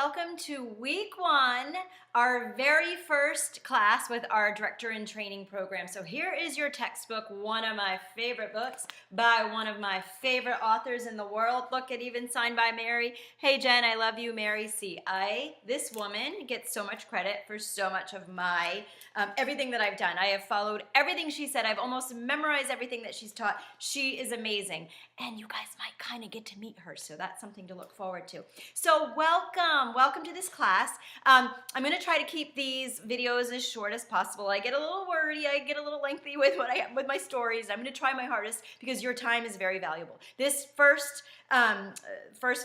Welcome to week one, our very first class with our Director in Training program. So here is your textbook, one of my favorite books by one of my favorite authors in the world. Look, it even signed by Mary. Hey Jen, I love you, Mary C. This woman gets so much credit for so much of my, everything that I've done. I have followed everything she said. I've almost memorized everything that she's taught. She is amazing. And you guys might kind of get to meet her, so that's something to look forward to. So welcome to this class. I'm going to try to keep these videos as short as possible. I get a little wordy, I get a little lengthy with my stories. I'm going to try my hardest because your time is very valuable. This first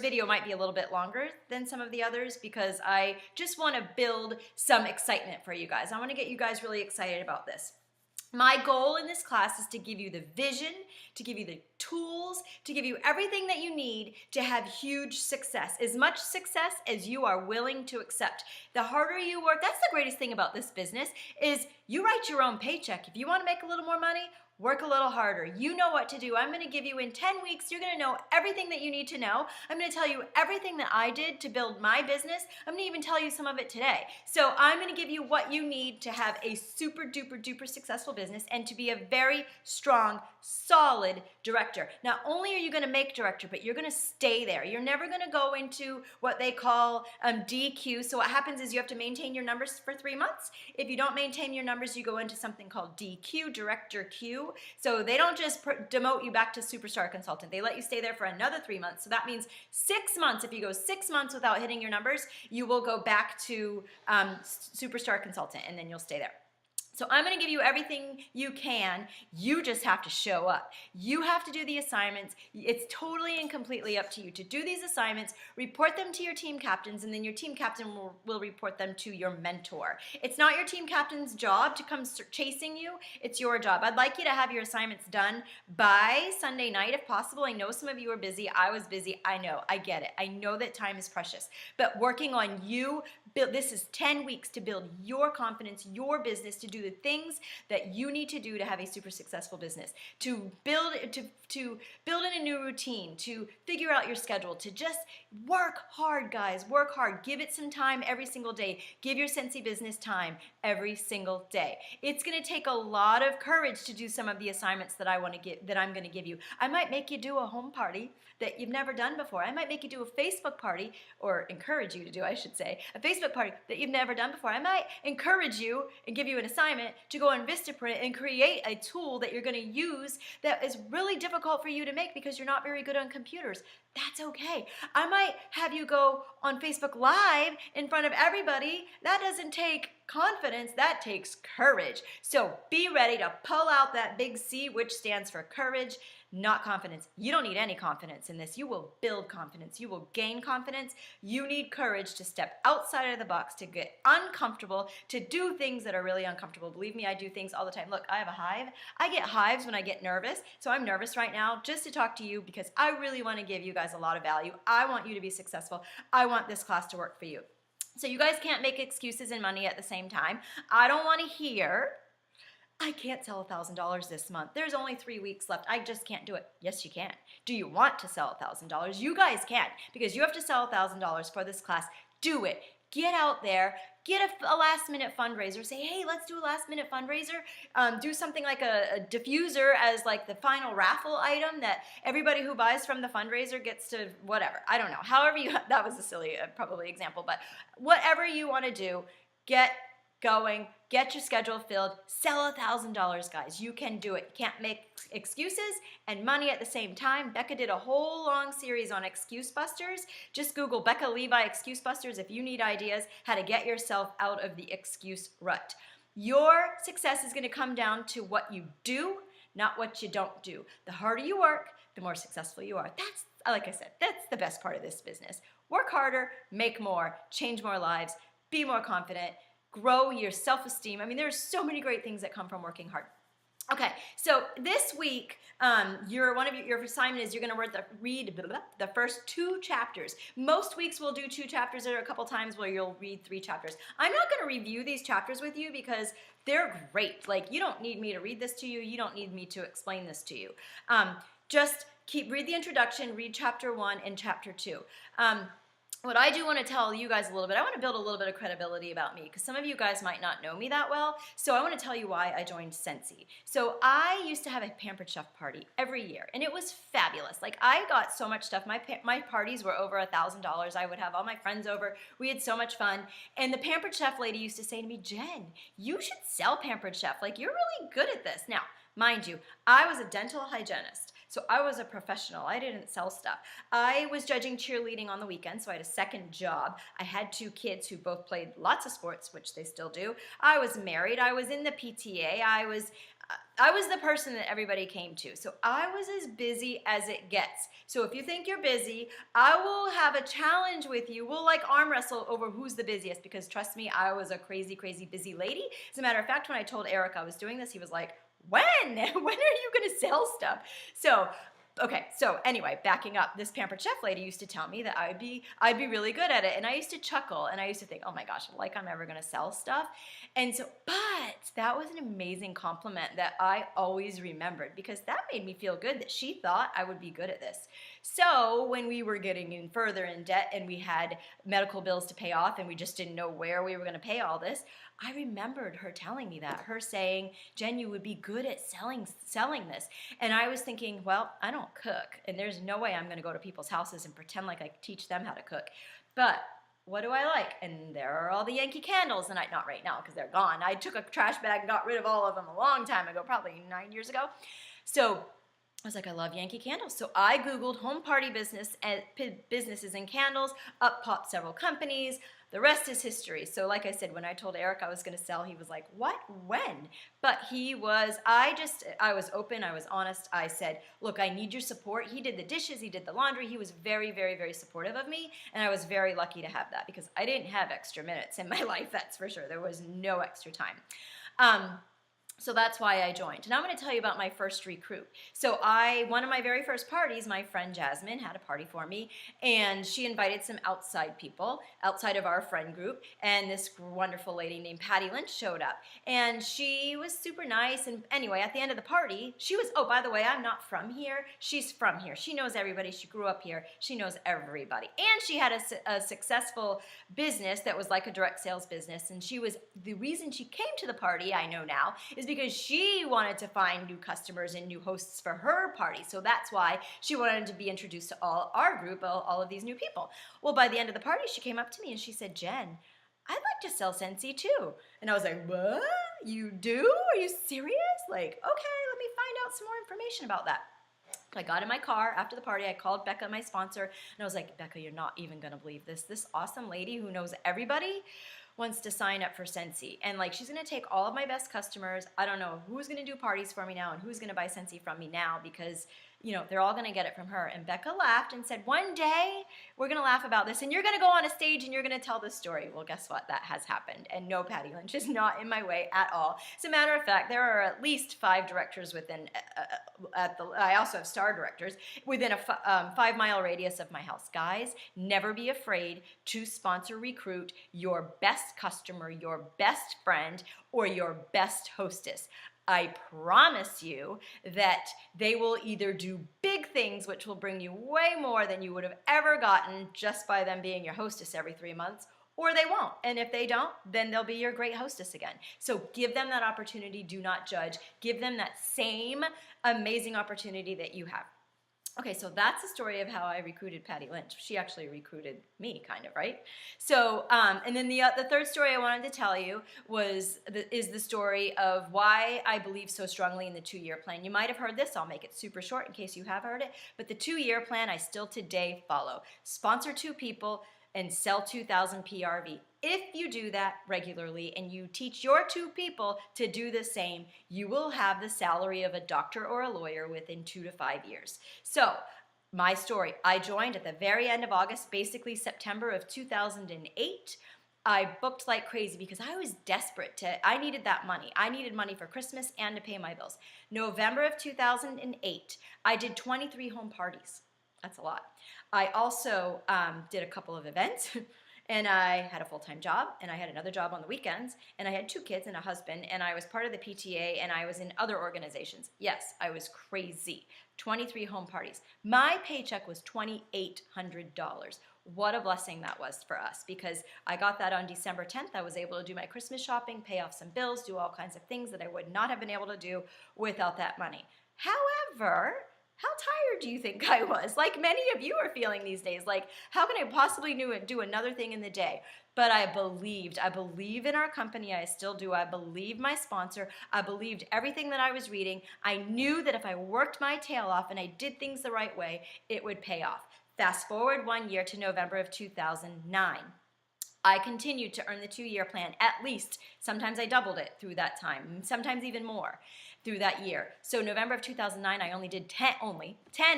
video might be a little bit longer than some of the others because I just want to build some excitement for you guys. I want to get you guys really excited about this. My goal in this class is to give you the vision, to give you the tools, to give you everything that you need to have huge success, as much success as you are willing to accept. The harder you work, that's the greatest thing about this business, is you write your own paycheck. If you want to make a little more money, work a little harder. You know what to do. I'm going to give you in 10 weeks, you're going to know everything that you need to know. I'm going to tell you everything that I did to build my business. I'm going to even tell you some of it today. So I'm going to give you what you need to have a super duper duper successful business and to be a very strong, solid director. Not only are you going to make director, but you're going to stay there. You're never going to go into what they call DQ. So what happens is you have to maintain your numbers for 3 months. If you don't maintain your numbers, you go into something called DQ, Director Q. So they don't just demote you back to superstar consultant. They let you stay there for another 3 months. So that means 6 months. If you go 6 months without hitting your numbers, you will go back to superstar consultant, and then you'll stay there. So I'm going to give you everything you can. You just have to show up. You have to do the assignments. It's totally and completely up to you to do these assignments, report them to your team captains, and then your team captain will report them to your mentor. It's not your team captain's job to come chasing you. It's your job. I'd like you to have your assignments done by Sunday night if possible. I know some of you are busy. I was busy. I know. I get it. I know that time is precious. But working on you, this is 10 weeks to build your confidence, your business, to do the things that you need to do to have a super successful business, to build in a new routine, to figure out your schedule, to just work hard, guys. Work hard. Give it some time every single day. Give your Scentsy business time every single day. It's going to take a lot of courage to do some of the assignments that I'm going to give you. I might make you do a home party that you've never done before. I might make you do a Facebook party, or encourage you to do, I should say, a Facebook party that you've never done before. I might encourage you and give you an assignment to go on Vistaprint and create a tool that you're going to use that is really difficult for you to make because you're not very good on computers. That's okay. I might have you go on Facebook Live in front of everybody. That doesn't take confidence, that takes courage. So be ready to pull out that big C, which stands for courage, not confidence. You don't need any confidence in this. You will build confidence. You will gain confidence. You need courage to step outside of the box, to get uncomfortable, to do things that are really uncomfortable. Believe me, I do things all the time. Look, I have a hive. I get hives when I get nervous. So I'm nervous right now just to talk to you because I really want to give you guys a lot of value. I want you to be successful. I want this class to work for you. So you guys can't make excuses and money at the same time. I don't want to hear, I can't sell $1,000 this month. There's only 3 weeks left. I just can't do it. Yes, you can. Do you want to sell $1,000? You guys can, because you have to sell $1,000 for this class. Do it. Get out there, get a last minute fundraiser. Say, hey, let's do a last minute fundraiser. Do something like a diffuser as like the final raffle item that everybody who buys from the fundraiser gets to whatever. I don't know. However you, that was a silly probably example, but whatever you want to do, get going, get your schedule filled, sell $1,000, guys. You can do it. You can't make excuses and money at the same time. Becca did a whole long series on excuse busters. Just Google Becca Levi excuse busters if you need ideas how to get yourself out of the excuse rut. Your success is going to come down to what you do, not what you don't do. The harder you work, the more successful you are. That's, like I said, that's the best part of this business. Work harder, make more, change more lives, be more confident, grow your self-esteem. I mean, there's so many great things that come from working hard. Okay, so this week, your assignment is you're going to read the first 2 chapters. Most weeks we'll do 2 chapters. There are a couple times where you'll read 3 chapters. I'm not going to review these chapters with you because they're great. Like, you don't need me to read this to you. You don't need me to explain this to you. Just read the introduction, read chapter 1 and chapter 2. what I do want to tell you guys a little bit, I want to build a little bit of credibility about me because some of you guys might not know me that well. So I want to tell you why I joined Scentsy. So I used to have a Pampered Chef party every year, and it was fabulous. Like, I got so much stuff. My parties were over $1,000. I would have all my friends over. We had so much fun. And the Pampered Chef lady used to say to me, Jen, you should sell Pampered Chef. Like, you're really good at this. Now, mind you, I was a dental hygienist. So I was a professional. I didn't sell stuff. I was judging cheerleading on the weekend, so I had a second job. I had 2 kids who both played lots of sports, which they still do. I was married. I was in the PTA. I was the person that everybody came to. So I was as busy as it gets. So if you think you're busy, I will have a challenge with you. We'll like arm wrestle over who's the busiest, because trust me, I was a crazy, crazy busy lady. As a matter of fact, when I told Eric I was doing this, he was like, when? When are you going to sell stuff? So, okay, so anyway, backing up, this Pampered Chef lady used to tell me that I'd be really good at it, and I used to chuckle, and I used to think, oh my gosh, like I'm ever going to sell stuff. And so, but that was an amazing compliment that I always remembered, because that made me feel good that she thought I would be good at this. So when we were getting in further in debt and we had medical bills to pay off and we just didn't know where we were going to pay all this, I remembered her telling me that, her saying, Jen, you would be good at selling this. And I was thinking, well, I don't cook, and there's no way I'm going to go to people's houses and pretend like I teach them how to cook. But what do I like? And there are all the Yankee candles, and not right now because they're gone. I took a trash bag and got rid of all of them a long time ago, probably 9 years ago. So I was like, I love Yankee candles. So I Googled home party businesses and candles. Up popped several companies. The rest is history. So like I said, when I told Eric I was going to sell, he was like, what? When? But I was open. I was honest. I said, look, I need your support. He did the dishes. He did the laundry. He was very, very, very supportive of me. And I was very lucky to have that, because I didn't have extra minutes in my life. That's for sure. There was no extra time. So that's why I joined. And I'm going to tell you about my first recruit. So one of my very first parties, my friend Jasmine had a party for me, and she invited some outside people, outside of our friend group, and this wonderful lady named Patty Lynch showed up. And she was super nice, and anyway, at the end of the party, oh, by the way, I'm not from here. She's from here. She knows everybody. She grew up here. She knows everybody. And she had a successful business that was like a direct sales business, and the reason she came to the party, I know now, is because she wanted to find new customers and new hosts for her party. So that's why she wanted to be introduced to all our group, all of these new people. Well, by the end of the party, she came up to me and she said, Jen, I'd like to sell Scentsy too. And I was like, what? You do? Are you serious? Like, okay, let me find out some more information about that. I got in my car after the party. I called Becca, my sponsor, and I was like, Becca, you're not even going to believe this. This awesome lady who knows everybody wants to sign up for Scentsy. And like, she's going to take all of my best customers. I don't know who's going to do parties for me now and who's going to buy Scentsy from me now, because they're all going to get it from her. And Becca laughed and said, one day we're going to laugh about this and you're going to go on a stage and you're going to tell this story. Well, guess what? That has happened. And no, Patty Lynch is not in my way at all. As a matter of fact, there are at least 5 directors within, I also have star directors within a 5-mile radius of my house. Guys, never be afraid to sponsor, recruit your best customer, your best friend, or your best hostess. I promise you that they will either do big things, which will bring you way more than you would have ever gotten just by them being your hostess every 3 months, or they won't. And if they don't, then they'll be your great hostess again. So give them that opportunity. Do not judge. Give them that same amazing opportunity that you have. Okay, so that's the story of how I recruited Patty Lynch. She actually recruited me, kind of, right? So, and then the third story I wanted to tell you is the story of why I believe so strongly in the 2-year plan. You might have heard this. I'll make it super short in case you have heard it. But the 2-year plan I still today follow. Sponsor 2 people and sell 2,000 PRV. If you do that regularly and you teach your 2 people to do the same, you will have the salary of a doctor or a lawyer within 2 to 5 years. So, my story, I joined at the very end of August, basically September of 2008. I booked like crazy because I was desperate I needed that money. I needed money for Christmas and to pay my bills. November of 2008, I did 23 home parties. That's a lot. I also did a couple of events, and I had a full-time job, and I had another job on the weekends, and I had 2 kids and a husband, and I was part of the PTA, and I was in other organizations. Yes, I was crazy. 23 home parties. My paycheck was $2,800. what a blessing that was for us, because I got that on December 10th. I was able to do my Christmas shopping, pay off some bills, do all kinds of things that I would not have been able to do without that money. However, how tired do you think I was? Like many of you are feeling these days. Like, how can I possibly do another thing in the day? But I believed. I believe in our company. I still do. I believe my sponsor. I believed everything that I was reading. I knew that if I worked my tail off and I did things the right way, it would pay off. Fast forward 1 year to November of 2009. I continued to earn the 2-year plan at least. Sometimes I doubled it through that time, sometimes even more through that year. So November of 2009, I only did 10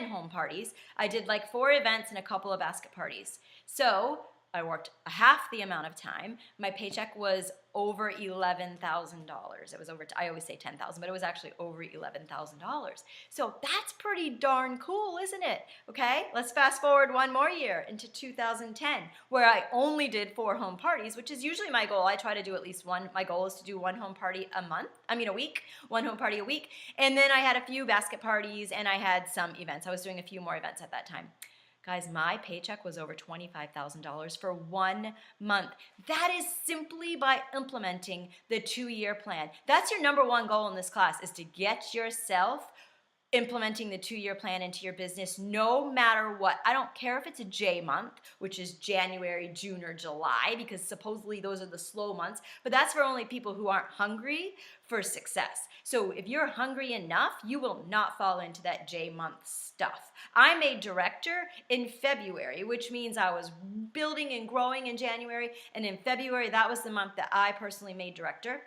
home parties. I did like 4 events and a couple of basket parties. So I worked half the amount of time. My paycheck was over $11,000. It was over, I always say 10,000, but it was actually over $11,000. So that's pretty darn cool, isn't it? Okay, let's fast forward 1 more year into 2010, where I only did 4 home parties, which is usually my goal. I try to do at least one. My goal is to do 1 home party a week, 1 home party a week. And then I had a few basket parties and I had some events. I was doing a few more events at that time. Guys, my paycheck was over $25,000 for 1 month. That is simply by implementing the 2-year plan. That's your number 1 goal in this class, is to get yourself implementing the 2-year plan into your business no matter what. I don't care if it's a J month, which is January, June, or July, because supposedly those are the slow months, but that's for only people who aren't hungry for success. So if you're hungry enough, you will not fall into that J month stuff. I made director in February, which means I was building and growing in January, and in February, that was the month that I personally made director.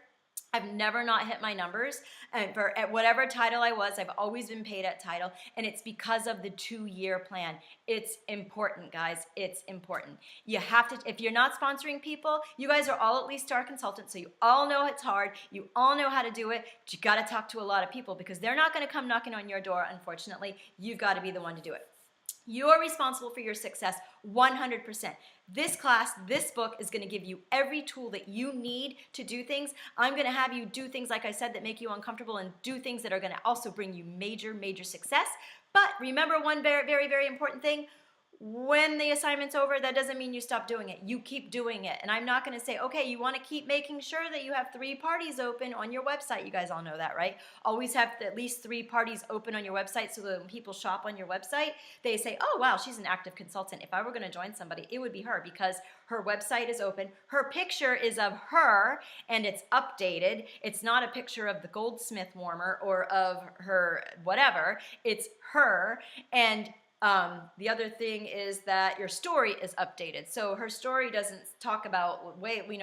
I've never not hit my numbers, and at whatever title I was, I've always been paid at title, and it's because of the 2-year plan. It's important, guys. It's important. You have to, if you're not sponsoring people, you guys are all at least star consultants, so you all know it's hard. You all know how to do it. But you got to talk to a lot of people because they're not going to come knocking on your door, unfortunately. You've got to be the one to do it. You are responsible for your success 100%. This class, this book is going to give you every tool that you need to do things. I'm going to have you do things, like I said, that make you uncomfortable, and do things that are going to also bring you major, major success. But remember one very, very, very important thing. When the assignment's over, that doesn't mean you stop doing it. You keep doing it. And I'm not going to say, okay, you want to keep making sure that you have 3 parties open on your website. You guys all know that, right? Always have at least 3 parties open on your website so that when people shop on your website, they say, oh, wow, she's an active consultant. If I were going to join somebody, it would be her, because her website is open. Her picture is of her and it's updated. It's not a picture of the Goldsmith warmer or of her whatever. It's her. And the other thing is that your story is updated. So her story doesn't talk about, when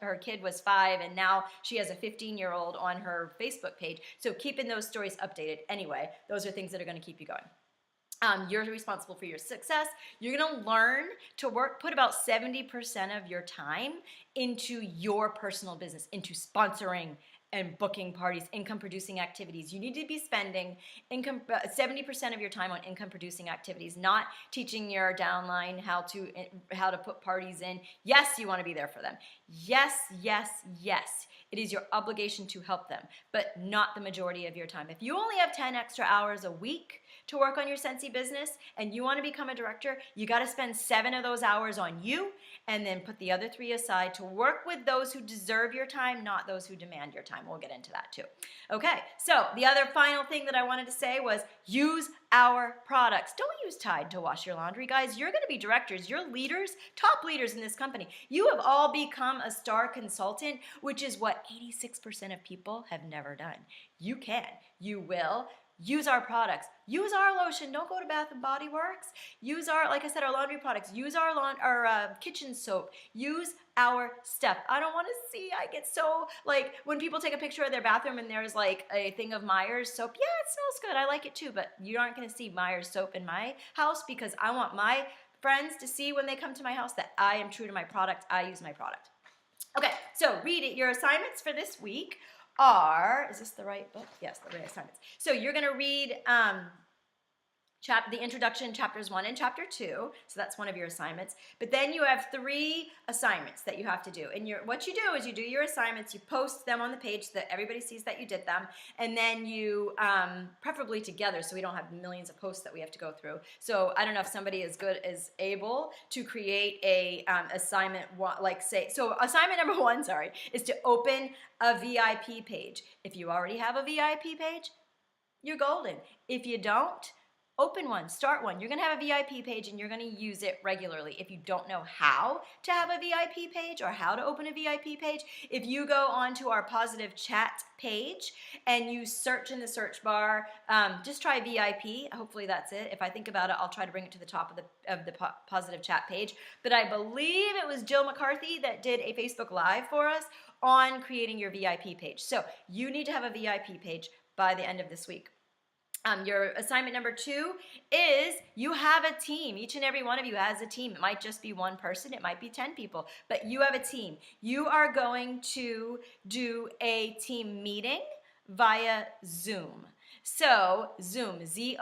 her kid was 5 and now she has a 15-year-old on her Facebook page. So keeping those stories updated anyway, those are things that are going to keep you going. You're responsible for your success. You're going to learn to put about 70% of your time into your personal business, into sponsoring and booking parties, income-producing activities. You need to be spending 70% of your time on income-producing activities, not teaching your downline how to put parties in. Yes, you want to be there for them. Yes, yes, yes. It is your obligation to help them, but not the majority of your time. If you only have 10 extra hours a week to work on your Scentsy business and you want to become a director, you got to spend 7 of those hours on you and then put the other 3 aside to work with those who deserve your time, not those who demand your time. We'll get into that too. Okay, so the other final thing that I wanted to say was use our products. Don't use Tide to wash your laundry, guys. You're going to be directors. You're leaders, top leaders in this company. You have all become a star consultant, which is what 86% of people have never done. You can. You will. Use our products. Use our lotion. Don't go to Bath and Body Works. Use our, like I said, our laundry products. Use our kitchen soap. Use our stuff. I don't want to see. I get so, like, when people take a picture of their bathroom and there's like a thing of Myers soap. Yeah, it smells good. I like it too. But you aren't going to see Myers soap in my house, because I want my friends to see when they come to my house that I am true to my product. I use my product. Okay, so read it. Your assignments for this week are, is this the right book? Yes, the right assignments. So you're going to read the introduction, chapters 1 and chapter 2. So that's one of your assignments. But then you have 3 assignments that you have to do. And what you do is you do your assignments, you post them on the page so that everybody sees that you did them, and then you, preferably together so we don't have millions of posts that we have to go through. So I don't know if somebody is able to create a assignment, so assignment number 1, is to open a VIP page. If you already have a VIP page, you're golden. If you don't, open one, start one. You're going to have a VIP page and you're going to use it regularly. If you don't know how to have a VIP page or how to open a VIP page, if you go onto our positive chat page and you search in the search bar, just try VIP. Hopefully that's it. If I think about it, I'll try to bring it to the top of the positive chat page. But I believe it was Jill McCarthy that did a Facebook Live for us on creating your VIP page. So you need to have a VIP page by the end of this week. Your assignment number 2 is you have a team. Each and every one of you has a team. It might just be one person. It might be 10 people, but you have a team. You are going to do a team meeting via Zoom. So Zoom, ZOOM.com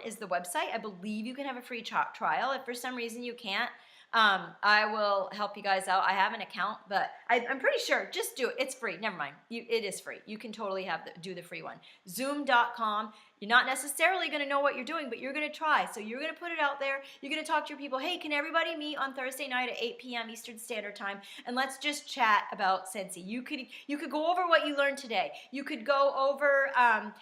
is the website. I believe you can have a free trial. If for some reason you can't, I will help you guys out. I have an account, but I'm pretty sure, just do it. It's free. Never mind. It is free. You can totally do the free one. Zoom.com. You're not necessarily going to know what you're doing, but you're going to try. So you're going to put it out there. You're going to talk to your people. Hey, can everybody meet on Thursday night at 8 p.m. Eastern Standard Time? And let's just chat about Scentsy. You could go over what you learned today. You could go over,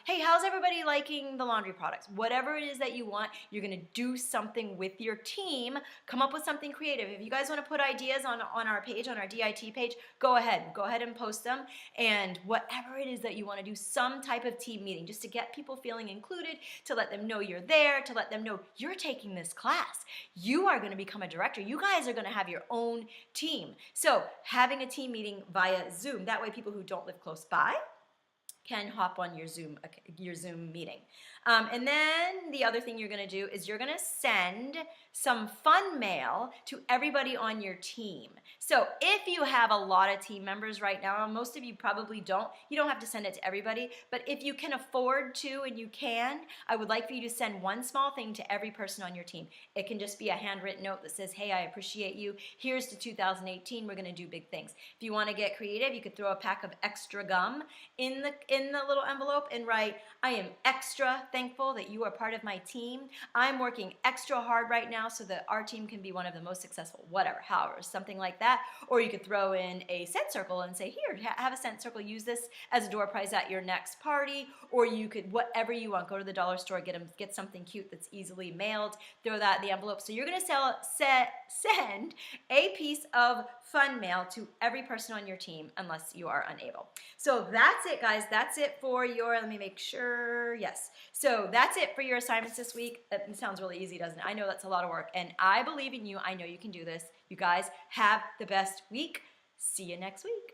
hey, how's everybody liking the laundry products? Whatever it is that you want, you're going to do something with your team. Come up with something creative. If you guys want to put ideas on our page, on our DIT page, go ahead. Go ahead and post them. And whatever it is that you want to do, some type of team meeting, just to get people feeling included, to let them know you're there, to let them know you're taking this class. You are going to become a director. You guys are going to have your own team. So having a team meeting via Zoom, that way people who don't live close by can hop on your Zoom meeting. And then the other thing you're going to do is you're going to send some fun mail to everybody on your team. So if you have a lot of team members right now, and most of you probably don't, you don't have to send it to everybody, but if you can afford to and you can, I would like for you to send one small thing to every person on your team. It can just be a handwritten note that says, hey, I appreciate you. Here's to 2018. We're going to do big things. If you want to get creative, you could throw a pack of extra gum in the little envelope and write, I am extra thankful that you are part of my team. I'm working extra hard right now so that our team can be one of the most successful, whatever, however, something like that. Or you could throw in a scent circle and say, here, have a scent circle, use this as a door prize at your next party. Or you could, whatever you want, go to the dollar store, get something cute that's easily mailed, throw that in the envelope. So you're going to send a piece of fun mail to every person on your team unless you are unable. So that's it, guys. That's it for your, let me make sure, yes. So that's it for your assignments this week. It sounds really easy, doesn't it? I know that's a lot of work, and I believe in you. I know you can do this. You guys have the best week. See you next week.